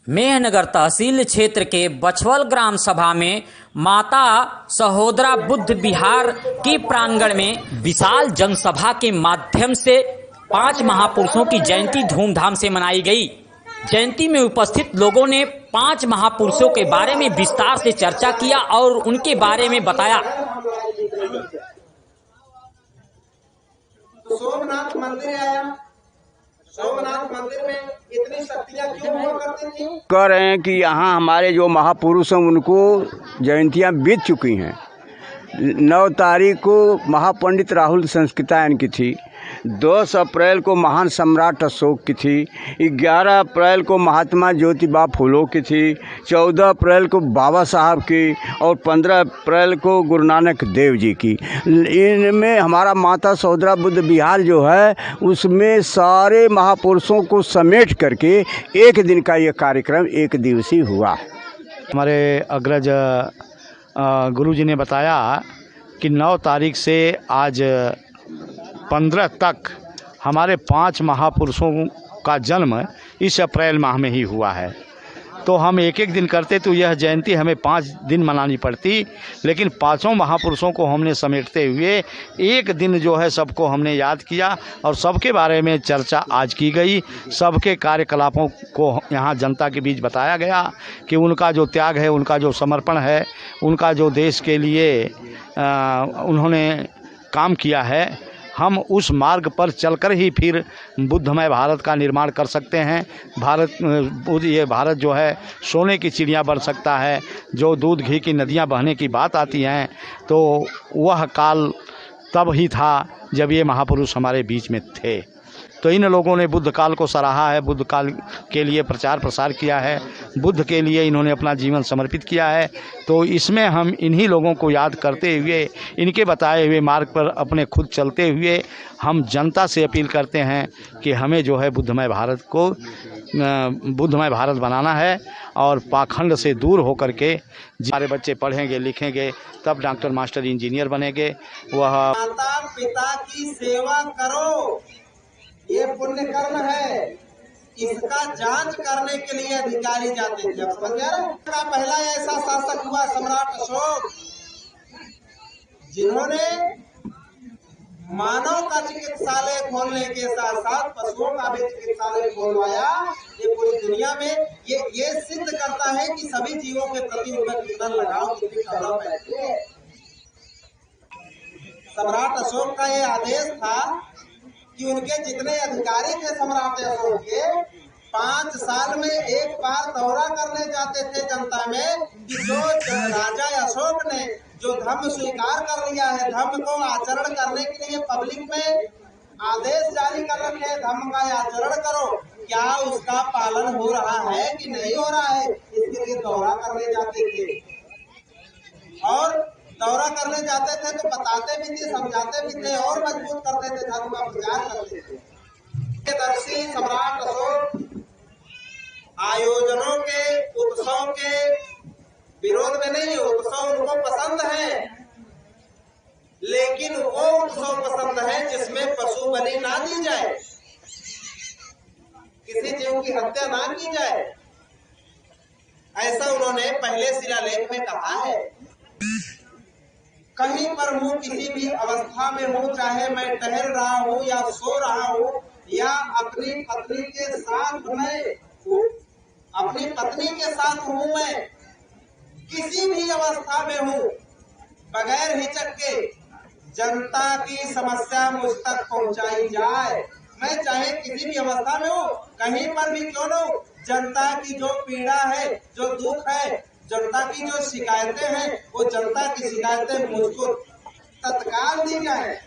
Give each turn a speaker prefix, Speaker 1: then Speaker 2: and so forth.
Speaker 1: मेहनगर तहसील क्षेत्र के बछवल ग्राम सभा में माता सहोदरा बुद्ध विहार के प्रांगण में विशाल जनसभा के माध्यम से 5 महापुरुषों की जयंती धूमधाम से मनाई गई। जयंती में उपस्थित लोगों ने 5 महापुरुषों के बारे में विस्तार से चर्चा किया और उनके बारे में बताया।
Speaker 2: सोमनाथ मंदिर आया, सोमनाथ मंदिर में इतनी शक्तियाँ क्यों हुआ करती थी?
Speaker 3: कह रहे हैं कि यहाँ हमारे जो महापुरुष हैं उनको जयंतियाँ बीत चुकी हैं। 9 तारीख को महापंडित राहुल संस्कृतायन की थी, 10 अप्रैल को महान सम्राट अशोक की थी, 11 अप्रैल को महात्मा ज्योतिबा फुले की थी, 14 अप्रैल को बाबा साहब की और 15 अप्रैल को गुरु नानक देव जी की। इनमें हमारा माता सहोदरा बुद्ध विहार जो है उसमें सारे महापुरुषों को समेट करके एक दिन का ये कार्यक्रम एक दिवसीय हुआ।
Speaker 4: हमारे अग्रज गुरु जी ने बताया कि 9 तारीख से आज 15 तक हमारे 5 महापुरुषों का जन्म इस अप्रैल माह में ही हुआ है। तो हम एक एक दिन करते तो यह जयंती हमें 5 दिन मनानी पड़ती, लेकिन 5 महापुरुषों को हमने समेटते हुए एक दिन जो है सबको हमने याद किया और सबके बारे में चर्चा आज की गई। सबके कार्यकलापों को यहाँ जनता के बीच बताया गया कि उनका जो त्याग है, उनका जो समर्पण है, उनका जो देश के लिए उन्होंने काम किया है, हम उस मार्ग पर चलकर ही फिर बुद्धमय भारत का निर्माण कर सकते हैं। ये भारत जो है सोने की चिड़िया बन सकता है। जो दूध घी की नदियां बहने की बात आती हैं तो वह काल तब ही था जब ये महापुरुष हमारे बीच में थे। तो इन लोगों ने बुद्ध काल को सराहा है, बुद्ध काल के लिए प्रचार प्रसार किया है, बुद्ध के लिए इन्होंने अपना जीवन समर्पित किया है। तो इसमें हम इन्हीं लोगों को याद करते हुए, इनके बताए हुए मार्ग पर अपने खुद चलते हुए हम जनता से अपील करते हैं कि हमें जो है बुद्धमय भारत बनाना है और पाखंड से दूर होकर के हमारे बच्चे पढ़ेंगे लिखेंगे तब डॉक्टर मास्टर इंजीनियर बनेंगे। वह
Speaker 2: माता पिता की सेवा करो, ये पुण्य कर्म है। इसका जांच करने के लिए अधिकारी जाते थे। का पहला ऐसा शासक हुआ सम्राट अशोक, जिन्होंने मानव का चिकित्सालय खोलने के साथ साथ पशुओं का भी चिकित्सालय खोलवाया। ये पूरी दुनिया में ये सिद्ध करता है कि सभी जीवों के प्रति उनका कितना लगाव, कितनी करुणा पैदा है। सम्राट अशोक का ये आदेश था कि उनके जितने अधिकारी थे सम्राट अशोक के 5 साल में एक बार दौरा करने जाते थे जनता में कि जो राजा अशोक ने जो धर्म स्वीकार कर लिया है, धर्म को आचरण करने के लिए पब्लिक में आदेश जारी कर रखे हैं, धर्म का आचरण करो, क्या उसका पालन हो रहा है कि नहीं हो रहा है, इसके लिए दौरा करने जाते थे। और दौरा करने जाते थे तो बताते भी थे, समझाते भी थे और मजबूत करते थे, धर्म का प्रचार करते थे। दर्शी सम्राट अशोक आयोजनों के, उत्सव के विरोध में नहीं, उत्सव उनको पसंद है, लेकिन वो उत्सव पसंद है जिसमें पशु बलि ना दी जाए, किसी जीव की हत्या ना की जाए। ऐसा उन्होंने पहले शिलालेख में कहा है। कहीं पर हूँ, किसी भी अवस्था में हूँ, चाहे मैं टहल रहा हूँ या सो रहा हूँ या अपनी पत्नी के साथ हूँ, मैं किसी भी अवस्था में हूँ, बगैर हिचक के जनता की समस्या मुझ तक पहुँचाई जाए। मैं चाहे किसी भी अवस्था में हूँ, कहीं पर भी क्यों न हो, जनता की जो पीड़ा है, जो दुख है, जनता की जो शिकायतें हैं, वो जनता की शिकायतें मुझको तत्काल दी जाए।